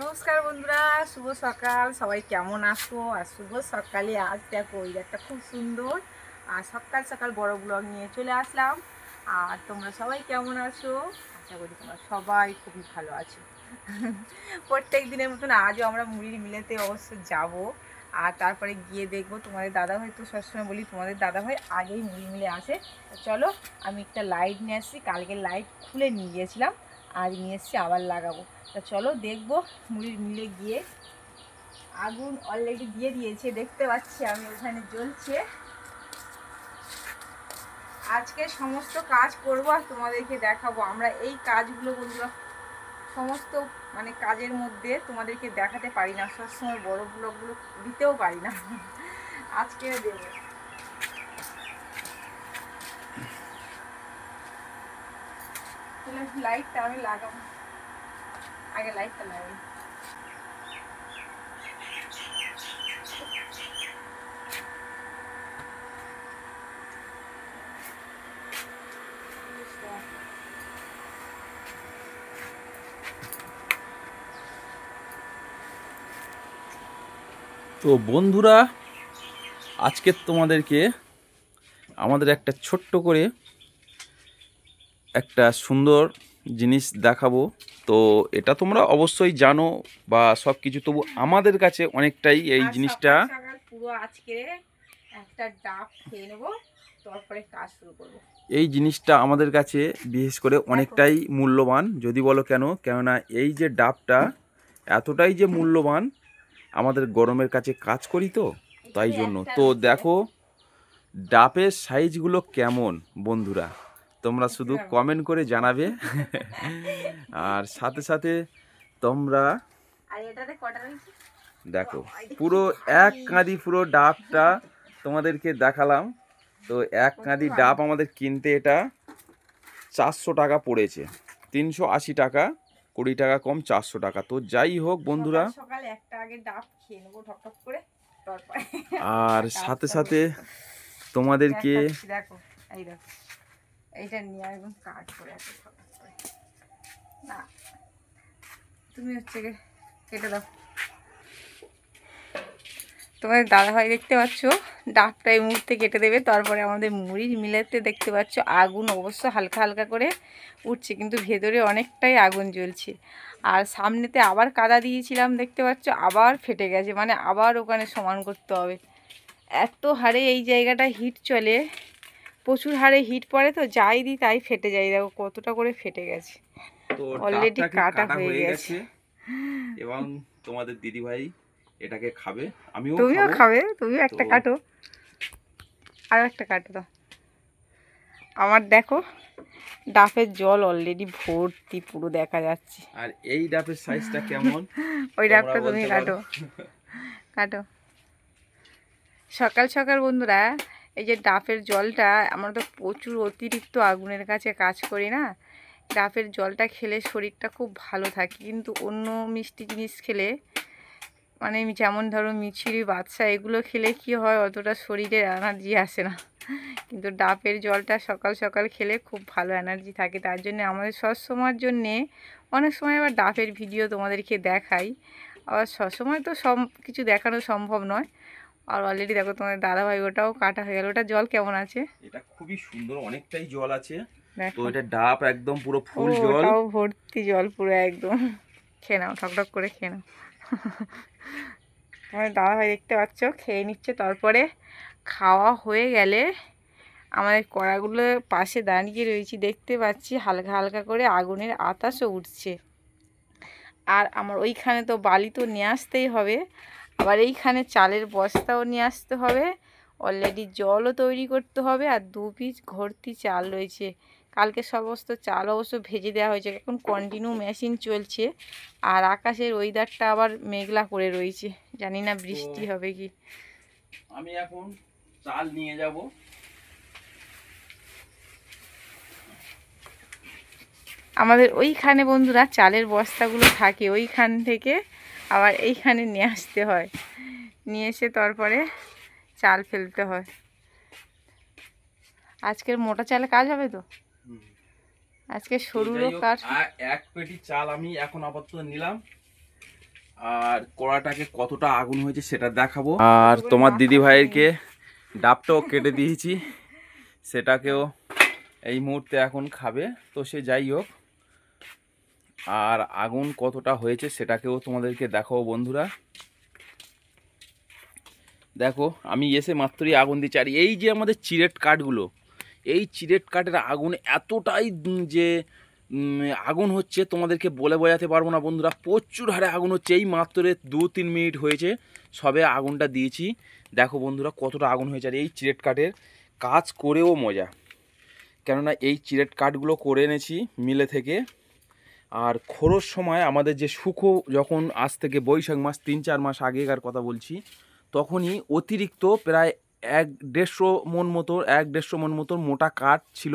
নমস্কার বন্ধুরা, শুভ সকাল। সবাই কেমন আছো? আর শুভ সকালে আজ দেখো একটা খুব সুন্দর আর সকাল সকাল বড় ব্লগ নিয়ে চলে আসলাম। আর তোমরা সবাই কেমন আছো? আশা করি তোমরা সবাই খুবই ভালো আছো। প্রত্যেক দিনের মতন আজও আমরা মুড়ির মিলেতে অবশ্য যাব। আর তারপরে গিয়ে দেখবো তোমাদের দাদাভাই তো সবসময় বলি তোমাদের দাদাভাই আগেই মুড়ি মিলে আসে। চলো আমি একটা লাইট নিয়ে আসছি, কালকে লাইট খুলে নিয়ে গিয়েছিলাম, আজ নিয়ে এসছি আবার লাগাবো। তা চলো দেখবো মুড়ির মিলে গিয়ে। আগুন অলরেডি দিয়ে দিয়েছে, দেখতে পাচ্ছি আমি ওখানে জ্বলছে। আজকে সমস্ত কাজ করবো আর তোমাদেরকে দেখাবো। আমরা এই কাজগুলো বন্ধুরা সমস্ত কাজের মধ্যে তোমাদেরকে দেখাতে পারি না, সবসময় বড় ব্লগগুলো দিতেও পারি না। আজকে দেবো। লাইটটা আমি লাগাবো, আগে লাইটটা লাগাই। তো বন্ধুরা, আজকে তোমাদেরকে আমাদের একটা ছোট্ট করে একটা সুন্দর জিনিস দেখাবো। তো এটা তোমরা অবশ্যই জানো বা সব কিছু, তবু আমাদের কাছে অনেকটাই এই জিনিসটা, সকাল সকাল পুরো আজকে একটা ডাব খেয়ে নেবো, তারপরে কাজ শুরু করবো। এই জিনিসটা আমাদের কাছে বিশেষ করে অনেকটাই মূল্যবান। যদি বলো কেননা এই যে ডাবটা এতটাই যে মূল্যবান, আমাদের গরমের কাছে কাজ করি তো তাই জন্য। তো দেখো ডাবের সাইজগুলো কেমন বন্ধুরা, তোমরা শুধু কমেন্ট করে জানাবে। আর সাথে সাথে তোমরা দেখো পুরো এক কাঁদি পুরো ডাবটা তোমাদেরকে দেখালাম। তো এক কাঁদি ডাব আমাদের কিনতে এটা 400 টাকা পড়েছে, 380 টাকা, 20 টাকা কম 400 টাকা। তো যাই হোক বন্ধুরা, সকাল একটা আগে ডাব খেয়ে নেবো ঠকঠক করে, তারপরে আর সাথে সাথে তোমাদেরকে দেখো এই দেখো এইটা নিয়ে একদম কাট করে না, তুমি হচ্ছে কেটে দাও। তোমাদের দাদাভাই দেখতে পাচ্ছ ডাবটা এই মুহূর্তে কেটে দেবে, তারপরে আমাদের মুড়ির মিলাতে দেখতে পাচ্ছ আগুন অবশ্য হালকা হালকা করে উঠছে, কিন্তু ভেতরে অনেকটাই আগুন জ্বলছে। আর সামনেতে আবার কাদা দিয়েছিলাম দেখতে পাচ্ছ, আবার ফেটে গেছে, আবার ওখানে সমান করতে হবে। এত হারে এই জায়গাটা হিট চলে, প্রচুর হারে হিট পড়ে, তো যাই দিই তাই ফেটে যায়। দেখো কতটা করে ফেটে গেছে, অলরেডি কাটা হয়ে গেছে। এবং তোমাদের দিদিভাই এটাকে খাবে, তুমিও খাবে, তুমিও একটা কাটো, আর একটা কাটো দাও। আমার দেখো ডাবের জল অলরেডি ভর্তি, পুরো দেখা যাচ্ছে। আর এই ডাবের সাইজটা কেমন ওই ডাবটা তুমি কাটো কাটো। সকাল সকাল বন্ধুরা এই যে ডাবের জলটা, আমরা তো প্রচুর অতিরিক্ত আগুনের কাছে কাজ করি না, ডাবের জলটা খেলে শরীরটা খুব ভালো থাকে। কিন্তু অন্য মিষ্টি জিনিস খেলে যেমন ধরো মিছরি বাচ্চা এগুলো খেলে কি হয়, অতটা শরীরে এনার্জি আসে না, কিন্তু ডাবের জলটা সকাল সকাল খেলে খুব ভালো এনার্জি থাকে। তার জন্য আমাদের সবসময়ের জন্যে অনেক সময় আবার ডাবের ভিডিও তোমাদেরকে দেখাই, আবার সবসময় তো সব কিছু দেখানো সম্ভব নয়। আর অলরেডি দেখো তোমাদের দাদাভাই ওটাও কাটা হয়ে গেল। ওটা জল কেমন আছে? এটা খুবই সুন্দর, অনেকটাই জল আছে। তো এটা ডাব একদম পুরো ফুল জল, ওটাও ভর্তি জল পুরো একদম। খেয়ে নাও, ঠকঠক করে খেয়ে নাও। তোমাদের দাদাভাই দেখতে পাচ্ছ খেয়ে নিচ্ছে। তারপরে খাওয়া হয়ে গেলে আমাদের কড়াগুলো পাশে দাঁড়িয়ে রয়েছি, দেখতে পাচ্ছি হালকা হালকা করে আগুনের আতাশও উঠছে। আর আমার ওইখানে তো বালি তো নিয়ে আসতেই হবে, আবার এইখানে চালের বস্তাও নিয়ে আসতে হবে, অলরেডি জলও তৈরি করতে হবে, আর 2 পিস ভর্তি চাল রয়েছে। কালকে সমস্ত চাল অবশ্য ভেজে দেওয়া হয়েছে, এখন কন্টিনিউ মেশিন চলছে। আর আকাশের ওয়েদারটা আবার মেঘলা করে রয়েছে, জানি না বৃষ্টি হবে কি। আমি এখন চাল নিয়ে যাব। আমাদের ওইখানে বন্ধুরা চালের বস্তাগুলো থাকে, ওইখান থেকে আবার এইখানে নিয়ে আসতে হয়, নিয়ে এসে তারপরে চাল ফেলতে হয়। আজকের মোটা চালে কাজ হবে তো, আজকে সরুরও কাজ। এক পেটি চাল আমি এখন আপাতত নিলাম। আর কড়াটাকে কতটা আগুন হয়েছে সেটা দেখাবো। আর তোমার দিদি ভাইয়েরকে ডাবটাও কেটে দিয়েছি, সেটাকেও এই মুহূর্তে এখন খাবে। তো সে যাই হোক, আর আগুন কতটা হয়েছে সেটাকেও তোমাদেরকে দেখাবো বন্ধুরা। দেখো আমি এসে মাত্রই আগুন দিচ্ছি। আর এই যে আমাদের চিরেট কাঠগুলো, এই চিরেট কাঠের আগুন এতটাই যে আগুন হচ্ছে তোমাদেরকে বলে বোঝাতে পারবো না বন্ধুরা। প্রচুর হারে আগুন হচ্ছে। এই মাত্র 2-3 মিনিট হয়েছে সবে আগুনটা দিয়েছি। দেখো বন্ধুরা কতটা আগুন হয়েছে। আর এই চিরেট কাঠের কাজ করেও মজা, কেননা এই চিরেট কাঠগুলো করে এনেছি মিলে থেকে। আর খোরোর সময় আমাদের যে শুকো, যখন আজ থেকে বৈশাখ মাস 3-4 মাস আগেকার কথা বলছি, তখনই অতিরিক্ত প্রায় 1-1.5 মণ মতো মোটা কাঠ ছিল,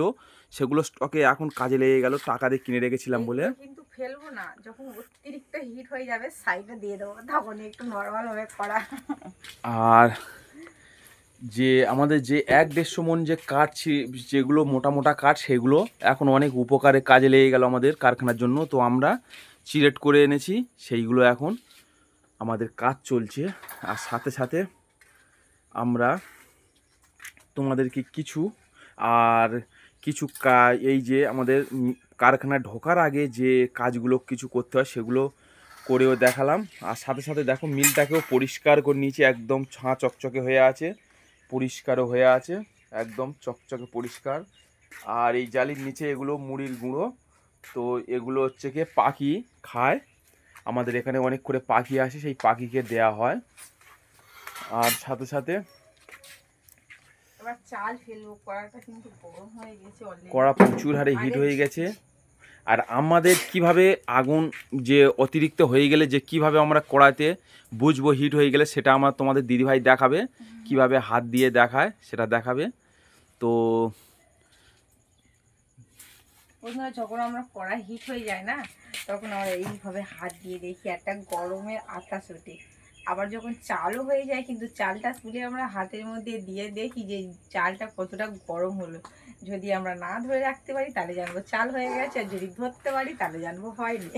সেগুলো স্টকে এখন কাজে লেগে গেল, টাকা দিয়ে কিনে রেখেছিলাম বলে। কিন্তু ফেলবো না, যখন অতিরিক্ত হিট হয়ে যাবে সাইডে দিয়ে দেবো, তখন একটু নর্মাল হবে করা। আর যে আমাদের যে 1-1.5 মণ যে কাঠ যেগুলো মোটা মোটা কাঠ, সেগুলো এখন অনেক উপকারে কাজে লেগে গেল আমাদের কারখানার জন্য। তো আমরা চিরেট করে এনেছি, সেইগুলো এখন আমাদের কাজ চলছে। আর সাথে সাথে আমরা তোমাদেরকে কিছু এই যে আমাদের কারখানায় ঢোকার আগে যে কাজগুলো কিছু করতে হয় সেগুলো করেও দেখালাম। আর সাথে সাথে দেখো মিলটাকেও পরিষ্কার করে নিয়েছি, একদম ছাঁ চকচকে হয়ে আছে, পরিষ্কারও হয়ে আছে, একদম চকচকে পরিষ্কার। আর এই জালির নিচে এগুলো মুড়ির গুঁড়ো, তো এগুলো হচ্ছে কি পাখি খায়। আমাদের এখানে অনেক করে পাখি আসে, সেই পাখিকে দেয়া হয়। আর সাথে সাথে এবার চাল ফেলবো, কড়াটা কিন্তু গরম হয়ে গেছে অলরেডি, কড়া প্রচুর হারে হিট হয়ে গেছে। আর আমাদের কিভাবে আগুন যে অতিরিক্ত হয়ে গেলে যে কিভাবে আমরা কড়াইতে বুঝবো হিট হয়ে গেলে, সেটা আমার তোমাদের দিদিভাই দেখাবে, কিভাবে হাত দিয়ে দেখায় সেটা দেখাবে। তো বন্ধুরা, যখন আমরা কড়াই হিট হয়ে যায় না, তখন আমরা এইভাবে হাত দিয়ে দেখি একটা গরমের আতাস ওঠে। আবার যখন চালও হয়ে যায়, কিন্তু চালটা তুলে আমরা হাতের মধ্যে দিয়ে দেখি যে চালটা কতটা গরম হলো। যদি আমরা না ধরে রাখতে পারি তাহলে জানবো চাল হয়ে গেছে, আর যদি ধরতে পারি তাহলে জানবো হয়নি।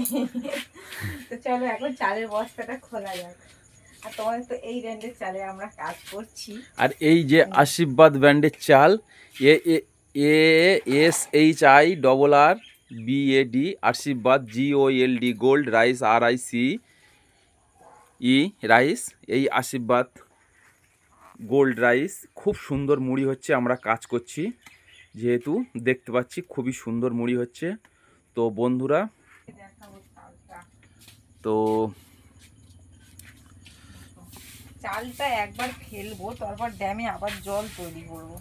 তো চলো এখন চালের বস্তাটা খোলা যাক। আর তোমাদের তো এই ব্র্যান্ডের চালে আমরা কাজ করছি। আর এই যে আশীর্বাদ ব্র্যান্ডের চাল, ASHIRRBAD আশীর্বাদ GOLD gold rice, RICE rice, এই আশীর্বাদ গোল্ড রাইস খুব সুন্দর মুড়ি হচ্ছে। আমরা কাজ করছি যেহেতু দেখতে পাচ্ছি খুবই সুন্দর মুড়ি হচ্ছে। তো বন্ধুরা, তো চালটা একবার ফেলবো, তারপর ড্যামে আবার জল তৈরি করবো।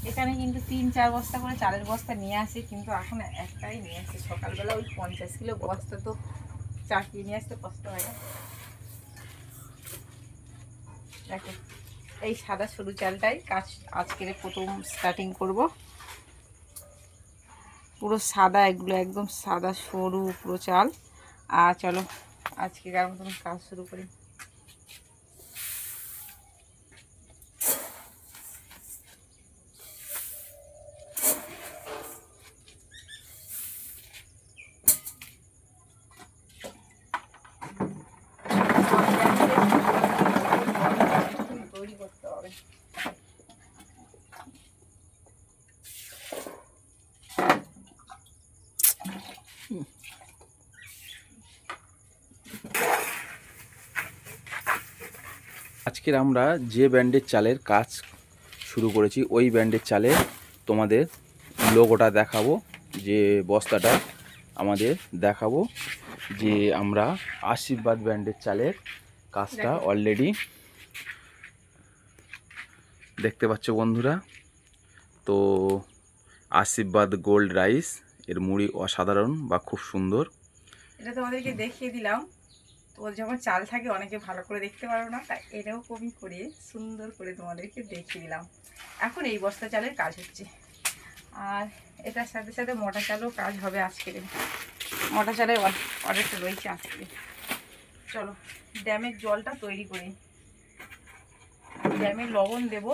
এখানে কিন্তু 3-4 বস্তা করে চালের বস্তা নিয়ে আসে, কিন্তু এখন একটাই নিয়ে আসে। সকালবেলা ওই 50 কিলো বস্তা তো চাকিয়ে নিয়ে আসতে কষ্ট হয় না। দেখো এই সাদা সরু চালটাই কাজ আজকের প্রথম স্টার্টিং করব। পুরো সাদা, এগুলো একদম সাদা সরু পুরো চাল। আর চলো আজকে মতন কাজ শুরু করি। তৈরি করতে হবে। আজকের আমরা যে ব্র্যান্ডের চালের কাজ শুরু করেছি, ওই ব্র্যান্ডের চালে তোমাদের লোগোটা দেখাবো, যে বস্তাটা আমাদের দেখাবো, যে আমরা আশীর্বাদ ব্র্যান্ডের চালের কাজটা অলরেডি দেখতে পাচ্ছ বন্ধুরা। তো আশীর্বাদ গোল্ড রাইস এর মুড়ি অসাধারণ বা খুব সুন্দর। এটা তোমাদেরকে দেখিয়ে দিলাম। তো যখন চাল থাকে অনেকে ভালো করে দেখতে পারো না, তাই এটাও কমি করে সুন্দর করে তোমাদেরকে দেখিয়ে দিলাম। এখন এই বস্তা চালের কাজ হচ্ছে, আর এটার সাথে সাথে মোটা চালও কাজ হবে আজকের। মোটা চালের অর্ডারটা রয়েছে আজকে। চলো ড্যামের জলটা তৈরি করি, ড্যামে লবণ দেব।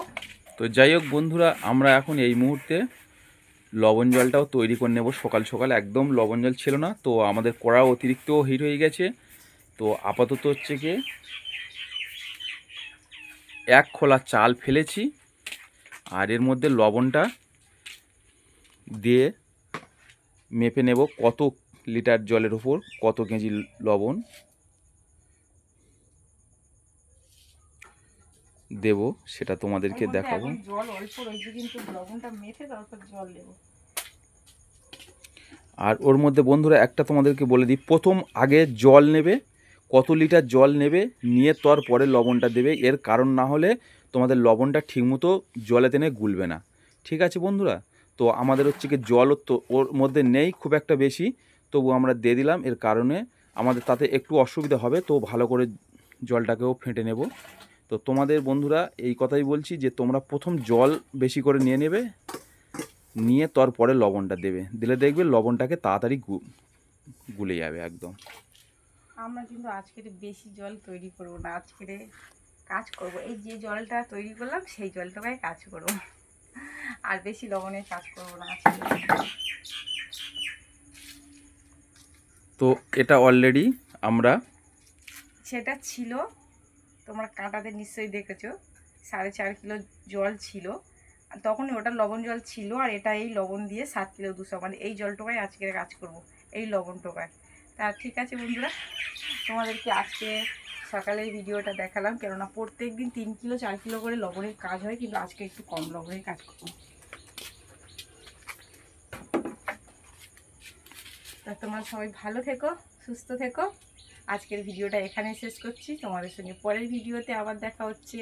তো যাই হোক বন্ধুরা, আমরা এখন এই মুহূর্তে লবণ জলটাও তৈরি করে নেব সকাল সকাল। একদম লবণ জল ছিল না, তো আমাদের কড়া অতিরিক্ত হিট হয়ে গেছে। তো আপাতত হচ্ছে কি 1 খোলা চাল ফেলেছি, আর এর মধ্যে লবণটা দিয়ে মেপে নেব কত লিটার জলের উপর কত কেজি লবণ দেব, সেটা তোমাদেরকে এর মধ্যে দেখাবো। এখন জল অল্প রয়েছে, কিন্তু লবণটা মেখে তারপর জল দেবো। আর ওর মধ্যে বন্ধুরা একটা তোমাদেরকে বলে দিই, প্রথম আগে জল নেবে, কত লিটার জল নেবে, নিয়ে তারপরে লবণটা দেবে। এর কারণ না হলে তোমাদের লবণটা ঠিকমতো জলে টেনে গুলবে না। ঠিক আছে বন্ধুরা? তো আমাদের হচ্ছে কি জল তো ওর মধ্যে নেই খুব একটা বেশি, তবু আমরা দিয়ে দিলাম। এর কারণে আমাদের তাতে একটু অসুবিধা হবে, তো ভালো করে জলটাকেও ফেটে নেব। তো তোমাদের বন্ধুরা এই কথাই বলছি যে তোমরা প্রথম জল বেশি করে নিয়ে নেবে, নিয়ে তারপরে লবণটা দেবে, দিলে দেখবে লবণটাকে তাড়াতাড়ি গুলে যাবে একদম। আমরা কিন্তু আজকে বেশি জল তৈরি করব না, আজকে কাজ করব এই যে জলটা তৈরি করলাম সেই জলটাকে কাজ করব, আর বেশি লবণের কাজ করব না আজকে। তো এটা অলরেডি আমরা সেটা ছিল, তোমরা কাঁটাতে নিশ্চয়ই দেখেছো, 4.5 কিলো জল ছিল, আর তখন ওটা লবণ জল ছিল, আর এটা এই লবণ দিয়ে 7 কিলো 200, মানে এই জলটোকায় আজকে কাজ করব, এই লবণ টোকায়। তা ঠিক আছে বন্ধুরা, তোমাদেরকে আজকে সকালের ভিডিওটা দেখালাম, কেননা প্রত্যেক দিন 3 কিলো 4 কিলো করে লবণের কাজ হয়, কিন্তু আজকে একটু কম লবণের কাজ করবো। তা তোমরা সবাই ভালো থেকো, সুস্থ থেকো। আজকের ভিডিওটা এখানে শেষ করছি, তোমাদের সঙ্গে পরের ভিডিওতে আবার দেখা হচ্ছে।